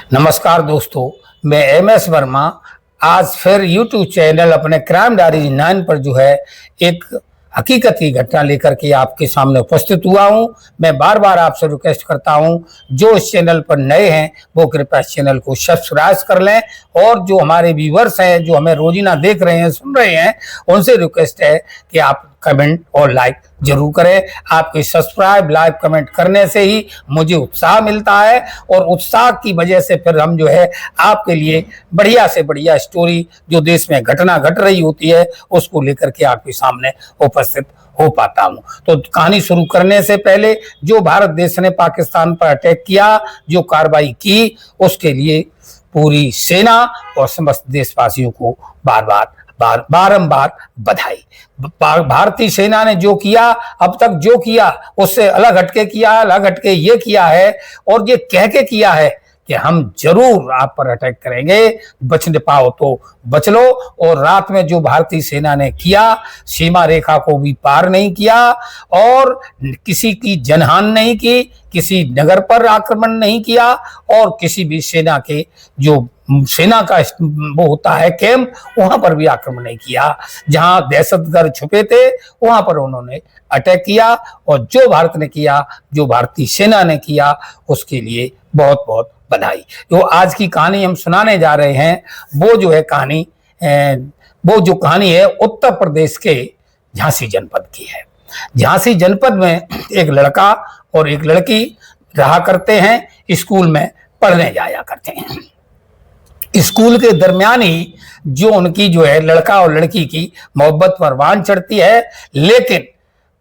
नमस्कार दोस्तों, मैं एमएस वर्मा आज फिर यूट्यूब चैनल अपने क्राइम डायरी 9 पर जो है एक हकीकत की घटना लेकर के आपके सामने उपस्थित हुआ हूं। मैं बार बार आपसे रिक्वेस्ट करता हूं, जो इस चैनल पर नए हैं वो कृपया इस चैनल को सब्सक्राइब कर लें, और जो हमारे व्यूवर्स हैं, जो हमें रोजीना देख रहे हैं, सुन रहे हैं, उनसे रिक्वेस्ट है कि आप कमेंट और लाइक जरूर करें। आपके सब्सक्राइब, लाइक, कमेंट करने से ही मुझे उत्साह मिलता है, और उत्साह की वजह से फिर हम जो है आपके लिए बढ़िया से बढ़िया स्टोरी जो देश में घटना घट रही होती है उसको लेकर के आपके सामने उपस्थित हो पाता हूं। तो कहानी शुरू करने से पहले, जो भारत देश ने पाकिस्तान पर अटैक किया, जो कार्रवाई की, उसके लिए पूरी सेना और समस्त देशवासियों को बारंबार बधाई। भारतीय सेना ने जो किया, अब तक जो किया उससे अलग हटके किया, अलग हटके ये किया है, और ये कह के किया है कि हम जरूर आप पर अटैक करेंगे, बच पाओ तो बच लो। और रात में जो भारतीय सेना ने किया, सीमा रेखा को भी पार नहीं किया, और किसी की जनहान नहीं की, किसी नगर पर आक्रमण नहीं किया, और किसी भी सेना के जो सेना का वो होता है कैंप, वहां पर भी आक्रमण नहीं किया। जहां दहशतगर्द छुपे थे वहां पर उन्होंने अटैक किया, और जो भारत ने किया, जो भारतीय सेना ने किया, उसके लिए बहुत बहुत बधाई। जो आज की कहानी हम सुनाने जा रहे हैं वो जो है कहानी, वो जो कहानी है उत्तर प्रदेश के झांसी जनपद की है। झांसी जनपद में एक लड़का और एक लड़की रहा करते हैं, स्कूल में पढ़ने जाया करते हैं। स्कूल के दरमियान ही जो उनकी जो है लड़का और लड़की की मोहब्बत परवान चढ़ती है, लेकिन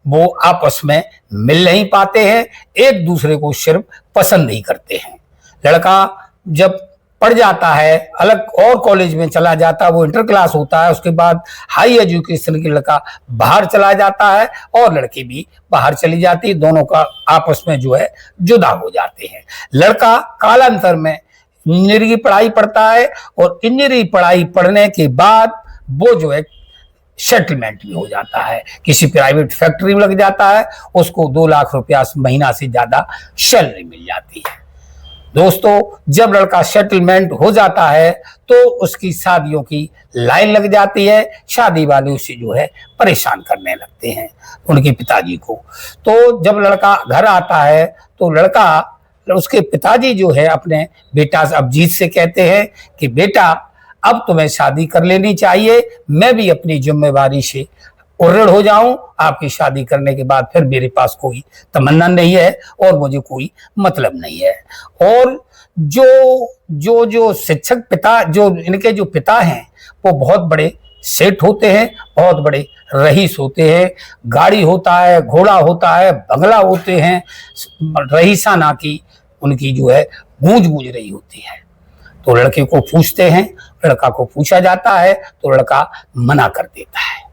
वो आपस में मिल नहीं पाते हैं, एक दूसरे को सिर्फ पसंद नहीं करते हैं। लड़का जब पढ़ जाता है, अलग और कॉलेज में चला जाता है, वो इंटर क्लास होता है, उसके बाद हाई एजुकेशन के लड़का बाहर चला जाता है और लड़की भी बाहर चली जाती है, दोनों का आपस में जो है जुदा हो जाते हैं। लड़का कालांतर में इंजीनियरिंग की पढ़ाई पढ़ता है, और इंजीनियरिंग पढ़ाई पढ़ने के बाद वो जो है सेटलमेंट भी हो जाता है, किसी प्राइवेट फैक्ट्री में लग जाता है, उसको 2 लाख रुपया महीना से ज्यादा सैलरी मिल जाती है। दोस्तों, जब लड़का सेटलमेंट हो जाता है तो उसकी शादियों की लाइन लग जाती है, शादी वाले उसे जो है परेशान करने लगते हैं, उनके पिताजी को। तो जब लड़का घर आता है तो लड़का, उसके पिताजी जो है अपने बेटा अभिजीत से कहते हैं कि बेटा, अब तुम्हें शादी कर लेनी चाहिए, मैं भी अपनी जिम्मेवारी से उर्रड़ हो जाऊं, आपकी शादी करने के बाद फिर मेरे पास कोई तमन्ना नहीं है और मुझे कोई मतलब नहीं है। और जो शिक्षक पिता, जो इनके जो पिता हैं, वो बहुत बड़े सेठ होते हैं, बहुत बड़े रईस होते हैं, गाड़ी होता है, घोड़ा होता है, बंगला होते हैं, रईसाना की उनकी जो है गूंज रही होती है। तो लड़के को पूछते हैं, लड़का को पूछा जाता है तो लड़का मना कर देता है,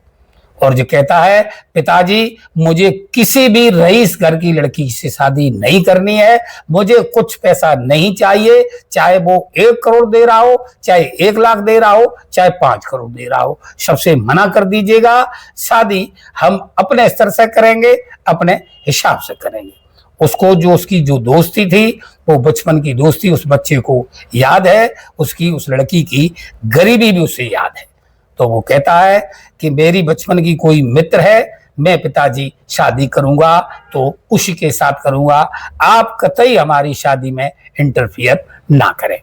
और जो कहता है पिताजी, मुझे किसी भी रईस घर की लड़की से शादी नहीं करनी है, मुझे कुछ पैसा नहीं चाहिए, चाहे वो 1 करोड़ दे रहा हो, चाहे 1 लाख दे रहा हो, चाहे 5 करोड़ दे रहा हो, सबसे मना कर दीजिएगा। शादी हम अपने स्तर से करेंगे, अपने हिसाब से करेंगे। उसको जो उसकी जो दोस्ती थी, वो बचपन की दोस्ती उस बच्चे को याद है, उसकी उस लड़की की गरीबी भी उसे याद है। तो वो कहता है कि मेरी बचपन की कोई मित्र है, मैं पिताजी शादी करूंगा तो उसी के साथ करूंगा, आप कतई हमारी शादी में इंटरफियर ना करें।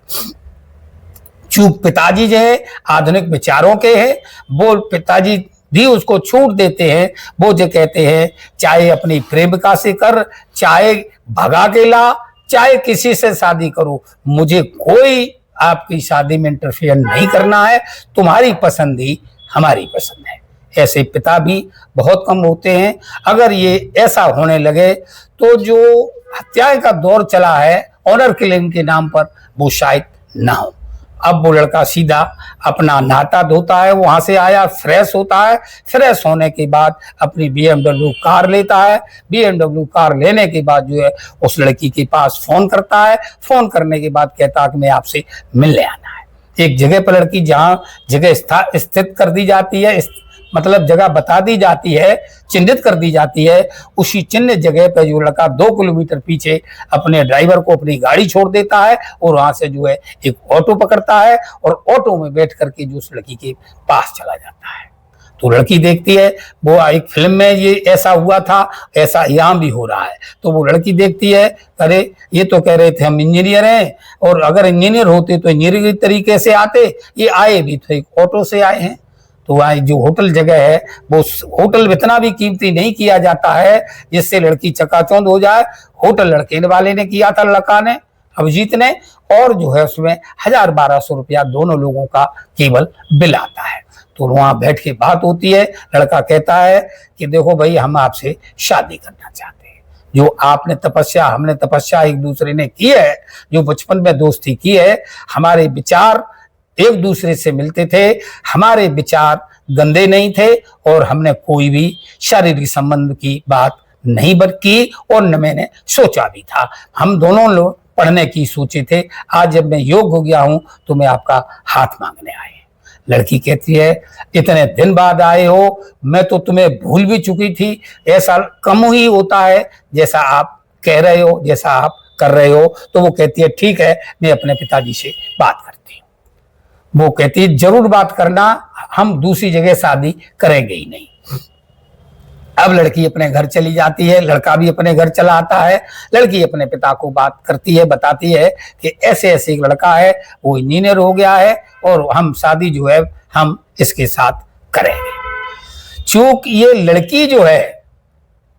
चूंकि पिताजी जो है आधुनिक विचारों के हैं, वो पिताजी भी उसको छूट देते हैं। वो जो कहते हैं चाहे अपनी प्रेमिका से कर, चाहे भगा के ला, चाहे किसी से शादी करो, मुझे कोई आपकी शादी में इंटरफेयर नहीं करना है, तुम्हारी पसंद ही हमारी पसंद है। ऐसे पिता भी बहुत कम होते हैं। अगर ये ऐसा होने लगे तो जो हत्याएं का दौर चला है ऑनर किलिंग के नाम पर, वो शायद ना हो। अब वो लड़का सीधा अपना नहाता धोता है, वहां से आया, फ्रेश होता है, फ्रेश होने के बाद अपनी BMW कार लेता है। BMW कार लेने के बाद जो है उस लड़की के पास फोन करता है, फोन करने के बाद कहता है कि मैं आपसे मिलने आना है। एक जगह पर लड़की जहां जगह स्थित कर दी जाती है, मतलब जगह बता दी जाती है, चिन्हित कर दी जाती है, उसी चिन्हित जगह पे जो लड़का 2 किलोमीटर पीछे अपने ड्राइवर को अपनी गाड़ी छोड़ देता है और वहां से जो है एक ऑटो पकड़ता है और ऑटो में बैठ करके जो उस लड़की के पास चला जाता है। तो लड़की देखती है, वो एक फिल्म में ये ऐसा हुआ था, ऐसा यहाँ भी हो रहा है। तो वो लड़की देखती है, अरे ये तो कह रहे थे हम इंजीनियर हैं, और अगर इंजीनियर होते तो इंजीनियर तरीके से आते, ये आए भी तो एक ऑटो से आए हैं। तो वहाँ जो होटल जगह है वो होटल इतना भी कीमती नहीं किया जाता है जिससे लड़की चकाचौंध हो जाए। होटल लड़के वाले ने किया था, लड़का ने, अभिजीत ने, और जो है उसमें 1000-1200 रुपया दोनों लोगों का केवल बिल आता है। तो वहां बैठ के बात होती है। लड़का कहता है कि देखो भाई, हम आपसे शादी करना चाहते हैं। जो आपने तपस्या, हमने तपस्या एक दूसरे ने की है, जो बचपन में दोस्ती की है, हमारे विचार एक दूसरे से मिलते थे, हमारे विचार गंदे नहीं थे, और हमने कोई भी शारीरिक संबंध की बात नहीं की और न मैंने सोचा भी था। हम दोनों लोग पढ़ने की सोचे थे। आज जब मैं योग्य हो गया हूं तो मैं आपका हाथ मांगने आए। लड़की कहती है, इतने दिन बाद आए हो, मैं तो तुम्हें भूल भी चुकी थी। ऐसा कम ही होता है जैसा आप कह रहे हो, जैसा आप कर रहे हो। तो वो कहती है, ठीक है, मैं अपने पिताजी से बात करती हूँ। वो कहती है, जरूर बात करना, हम दूसरी जगह शादी करेंगे ही नहीं। अब लड़की अपने घर चली जाती है, लड़का भी अपने घर चला आता है। लड़की अपने पिता को बात करती है, बताती है कि ऐसे ऐसे एक लड़का है, वो इंजीनियर हो गया है और हम शादी जो है हम इसके साथ करेंगे। चूंकि ये लड़की जो है,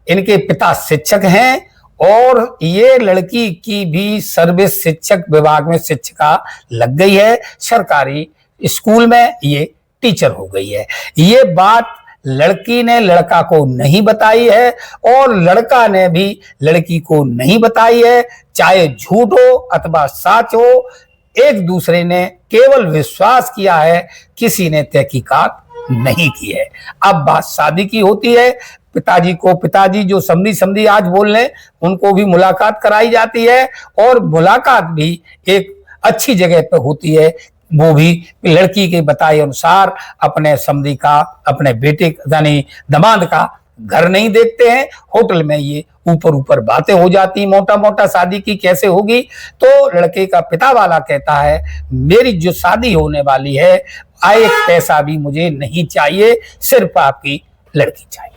इनके पिता शिक्षक हैं और ये लड़की की भी सर्विस शिक्षक विभाग में शिक्षिका लग गई है, सरकारी स्कूल में ये टीचर हो गई है। ये बात लड़की ने लड़का को नहीं बताई है और लड़का ने भी लड़की को नहीं बताई है। चाहे झूठ हो अथवा सच हो, एक दूसरे ने केवल विश्वास किया है, किसी ने तहकीकात नहीं की है। अब बात शादी की होती है। पिताजी जो समधी आज बोल रहे, उनको भी मुलाकात कराई जाती है और मुलाकात भी एक अच्छी जगह पर होती है। वो भी लड़की के बताए अनुसार अपने समधी का, अपने बेटे यानी दामाद का घर नहीं देखते हैं, होटल में ये ऊपर बातें हो जाती, मोटा मोटा शादी की कैसे होगी। तो लड़के का पिता वाला कहता है, मेरी जो शादी होने वाली है, एक पैसा भी मुझे नहीं चाहिए, सिर्फ आपकी लड़की चाहिए।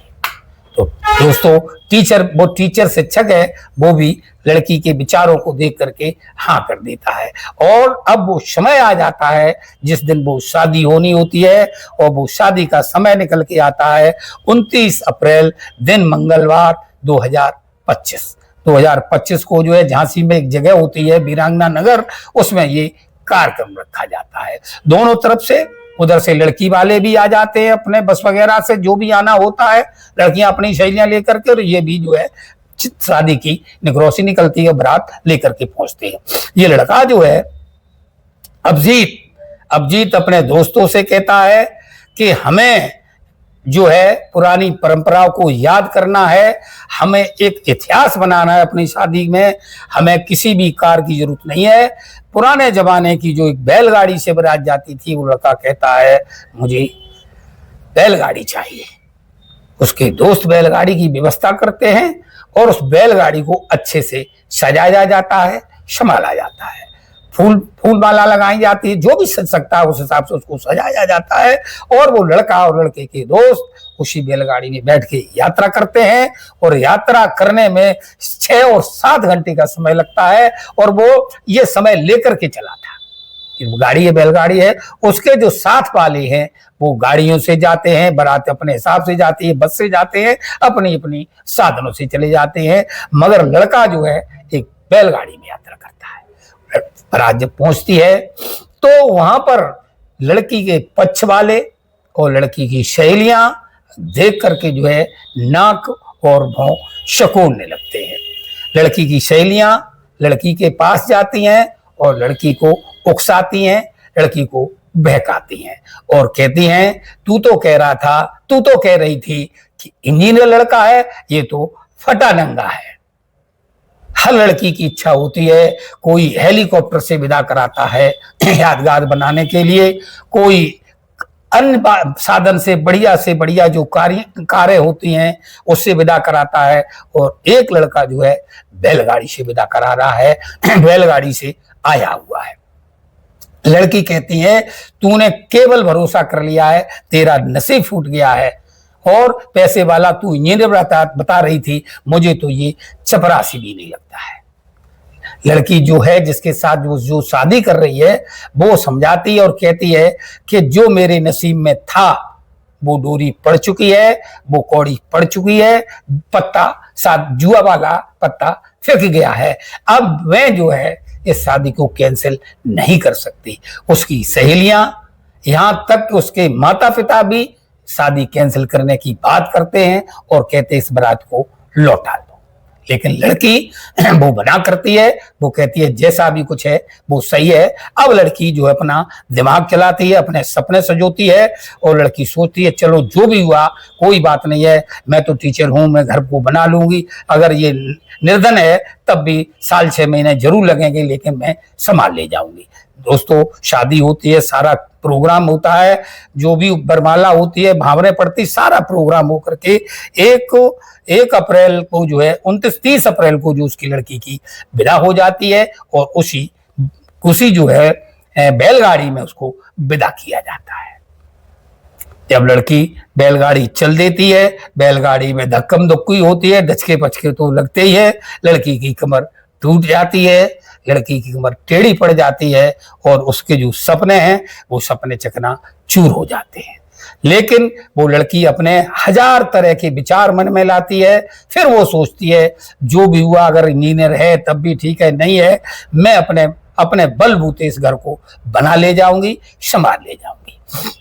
तो दोस्तों, वो टीचर शिक्षक है, वो भी लड़की के विचारों को देख करके हाँ कर देता है। और अब वो समय आ जाता है जिस दिन वो शादी होनी होती है, और वो शादी का समय निकल के आता है 29 अप्रैल दिन मंगलवार 2025 को जो है झांसी में एक जगह होती है वीरांगना नगर, उसमें ये कार्यक्रम रखा जाता है। दोनों तरफ से, उधर से लड़की वाले भी आ जाते हैं अपने बस वगैरह से, जो भी आना होता है, लड़कियां अपनी सहेलियां लेकर के, और ये भी जो है शादी की निकरोसी निकलती है, बारात लेकर के पहुंचते हैं। ये लड़का जो है अभिजीत अपने दोस्तों से कहता है कि हमें जो है पुरानी परंपराओं को याद करना है, हमें एक इतिहास बनाना है अपनी शादी में, हमें किसी भी कार की जरूरत नहीं है। पुराने जमाने की जो एक बैलगाड़ी से बारात जाती थी, वो लड़का कहता है मुझे बैलगाड़ी चाहिए। उसके दोस्त बैलगाड़ी की व्यवस्था करते हैं और उस बैलगाड़ी को अच्छे से सजाया जाता है, संभाला जाता है, फूल माला लगाई जाती है, जो भी सज सकता है उस हिसाब से उसको सजाया जाता है। और वो लड़का और लड़के के दोस्त उसी बैलगाड़ी में बैठ के यात्रा करते हैं, और यात्रा करने में 6 और 7 घंटे का समय लगता है। और वो ये समय लेकर के चला था कि वो गाड़ी है, बैलगाड़ी है, उसके जो साथ वाले हैं वो गाड़ियों से जाते हैं, बारात अपने हिसाब से जाती है, बस से जाते हैं, अपनी अपनी साधनों से चले जाते हैं। मगर लड़का जो है एक बैलगाड़ी में यात्रा करता है। बारात जब पहुंचती है तो वहां पर लड़की के पक्ष वाले और लड़की की सहेलियां देख करके जो है नाक और भौं शकूरने लगते हैं। लड़की की सहेलियां लड़की के पास जाती हैं और लड़की को उकसाती हैं, लड़की को बहकाती हैं और कहती हैं, तू तो कह रही थी कि इंजीनियर लड़का है, ये तो फटा नंगा है। हर लड़की की इच्छा होती है, कोई हेलीकॉप्टर से विदा कराता है यादगार बनाने के लिए, कोई अन्य साधन से बढ़िया जो कारें होती हैं उससे विदा कराता है, और एक लड़का जो है बैलगाड़ी से विदा करा रहा है, बैलगाड़ी से आया हुआ है। लड़की कहती है तूने केवल भरोसा कर लिया है, तेरा नसीब फूट गया है, और पैसे वाला तू इंजीनियर बता रही थी, मुझे तो ये चपरासी भी नहीं लगता है। लड़की जो है जिसके साथ जो शादी कर रही है वो समझाती है और कहती है कि जो मेरे नसीब में था वो डोरी पड़ चुकी है, वो कौड़ी पड़ चुकी है, पत्ता साथ जुआ वाला पत्ता फेंक गया है, अब मैं जो है इस शादी को कैंसिल नहीं कर सकती। उसकी सहेलियां, यहां तक उसके माता पिता भी शादी कैंसिल करने की बात करते हैं और कहते हैं इस बारात को लौटा दो, लेकिन लड़की वो मना करती है, वो कहती है जैसा भी कुछ है वो सही है। अब लड़की जो है अपना दिमाग चलाती है, अपने सपने सजोती है, और लड़की सोचती है चलो जो भी हुआ कोई बात नहीं है, मैं तो टीचर हूं, मैं घर को बना लूंगी, अगर ये निर्धन है तब भी 6 महीने जरूर लगेंगे, लेकिन मैं संभाल ले जाऊंगी। दोस्तों शादी होती है, सारा प्रोग्राम होता है, जो भी बरमाला होती है, भावरें पड़ती, सारा प्रोग्राम होकर के 1 अप्रैल को जो है 29-30 अप्रैल को जो उसकी लड़की की विदा हो जाती है, और उसी जो है बैलगाड़ी में उसको विदा किया जाता है। जब लड़की बैलगाड़ी चल देती है, बैलगाड़ी में धक्कम धुक्की होती है, दचके पचके तो लगते ही है, लड़की की कमर टूट जाती है, लड़की की कमर टेढ़ी पड़ जाती है, और उसके जो सपने हैं वो सपने चकना चूर हो जाते हैं। लेकिन वो लड़की अपने 1000 तरह के विचार मन में लाती है, फिर वो सोचती है जो भी हुआ, अगर इंजीनियर है तब भी ठीक है, नहीं है मैं अपने बलबूते इस घर को बना ले जाऊंगी, संभाल ले जाऊंगी।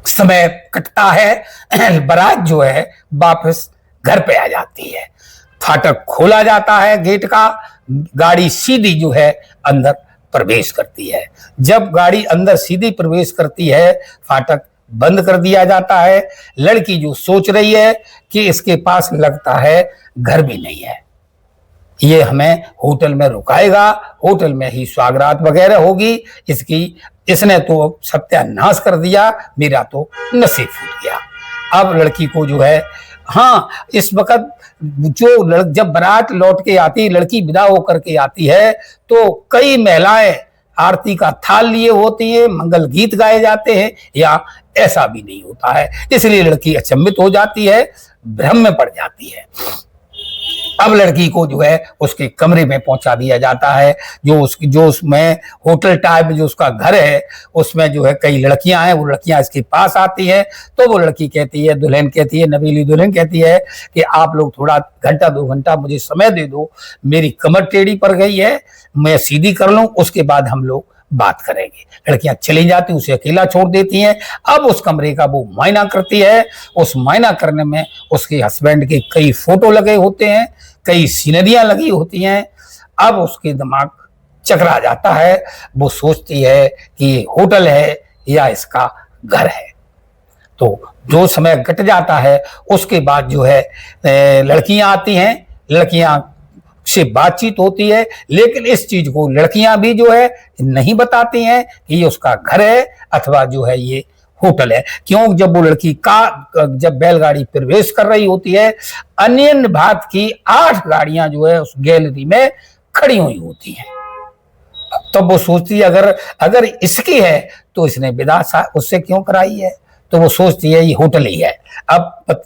समय कटता है, बारात जो है वापस घर पे आ जाती है, फाटक खोला जाता है गेट का, गाड़ी सीधी जो है अंदर प्रवेश करती है। जब गाड़ी अंदर सीधी प्रवेश करती है, फाटक बंद कर दिया जाता है। लड़की जो सोच रही है कि इसके पास लगता है घर भी नहीं है, ये हमें होटल में रुकाएगा, होटल में ही स्वागरात वगैरह होगी, इसने तो सत्यानाश कर दिया, मेरा तो नसीब फूट गया। अब लड़की को जो है, हाँ इस वक्त जब बारात लौट के आती, लड़की विदा होकर के आती है, तो कई महिलाएं आरती का थाल लिए होती है, मंगल गीत गाए जाते हैं, या ऐसा भी नहीं होता है, इसलिए लड़की अचंभित हो जाती है, भ्रम में पड़ जाती है। अब लड़की को जो है उसके कमरे में पहुंचा दिया जाता है, जो उसमें होटल टाइप जो उसका घर है, उसमें जो है कई लड़कियां हैं, वो लड़कियां इसके पास आती हैं, तो वो लड़की कहती है, दुल्हन कहती है, नवीली दुल्हन कहती है कि आप लोग थोड़ा 1-2 घंटा मुझे समय दे दो, मेरी कमर टेढ़ी पड़ गई है, मैं सीधी कर लूं, उसके बाद हम लोग बात करेंगे। लड़कियां चली जाती, उसे अकेला छोड़ देती हैं। अब उस कमरे का वो मुआयना करती है, उस मुआयना करने में उसके हस्बैंड के कई फोटो लगे होते हैं, कई सीनरियां लगी होती हैं। अब उसके दिमाग चकरा जाता है, वो सोचती है कि ये होटल है या इसका घर है। तो जो समय कट जाता है, उसके बाद जो है लड़कियां आती हैं, लड़कियां से बातचीत होती है, लेकिन इस चीज को लड़कियां भी जो है नहीं बताती हैं कि ये उसका घर है अथवा जो है ये होटल है। क्यों? जब वो लड़की जब बैलगाड़ी प्रवेश कर रही होती है, अन्य भात की 8 गाड़ियां जो है उस गैलरी में खड़ी हुई होती हैं। तब वो सोचती है अगर इसकी है तो इसने विदा उससे क्यों कराई है, तो वो सोचती है ये होटल ही है। अब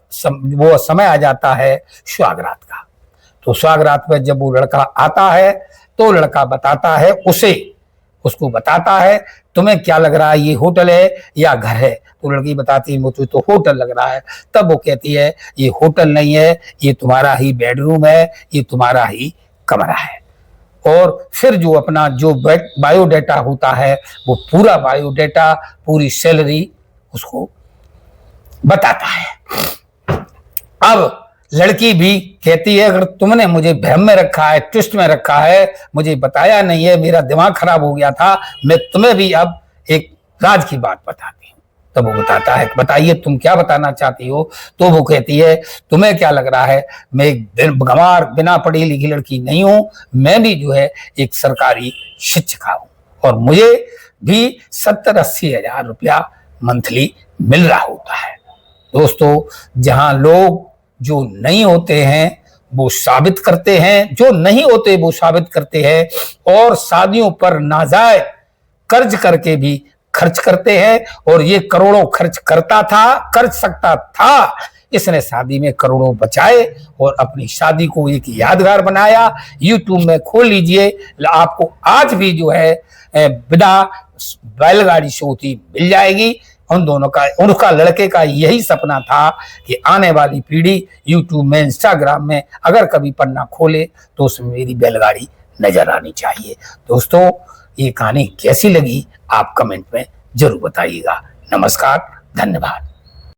वो समय आ जाता है सुहागरात का। तो सुहागरात में जब वो लड़का आता है तो लड़का बताता है, उसको बताता है तुम्हें क्या लग रहा है, ये होटल है या घर है? तो लड़की बताती है मुझे तो होटल लग रहा है। तब वो कहती है ये होटल नहीं है, ये तुम्हारा ही बेडरूम है, ये तुम्हारा ही कमरा है। और फिर जो अपना जो बायोडाटा होता है, वो पूरा बायोडाटा, पूरी सैलरी उसको बताता है। अब लड़की भी कहती है अगर तुमने मुझे भ्रम में रखा है, ट्विस्ट में रखा है, मुझे बताया नहीं है, मेरा दिमाग खराब हो गया था, मैं तुम्हें भी अब एक राज की बात बताती हूँ। तब वो बताता है बताइए तुम क्या बताना चाहती हो? तो वो कहती है तुम्हें क्या लग रहा है, मैं एक गंवार बिना पढ़ी लिखी लड़की नहीं हूं, मैं भी जो है एक सरकारी शिक्षिका हूं, और मुझे भी 70-80 हजार रुपया मंथली मिल रहा होता है। दोस्तों, जहां लोग जो नहीं होते हैं वो साबित करते हैं, जो नहीं होते वो साबित करते हैं, और शादियों पर नाजायज कर्ज करके भी खर्च करते हैं। और ये करोड़ों खर्च कर सकता था, इसने शादी में करोड़ों बचाए और अपनी शादी को एक यादगार बनाया। यूट्यूब में खोल लीजिए, आपको आज भी जो है बिना बैलगाड़ी शो होती मिल जाएगी। उन दोनों का, उनका लड़के का यही सपना था कि आने वाली पीढ़ी यूट्यूब में, इंस्टाग्राम में अगर कभी पन्ना खोले तो उसमें मेरी बैलगाड़ी नजर आनी चाहिए। दोस्तों, ये कहानी कैसी लगी आप कमेंट में जरूर बताइएगा। नमस्कार, धन्यवाद।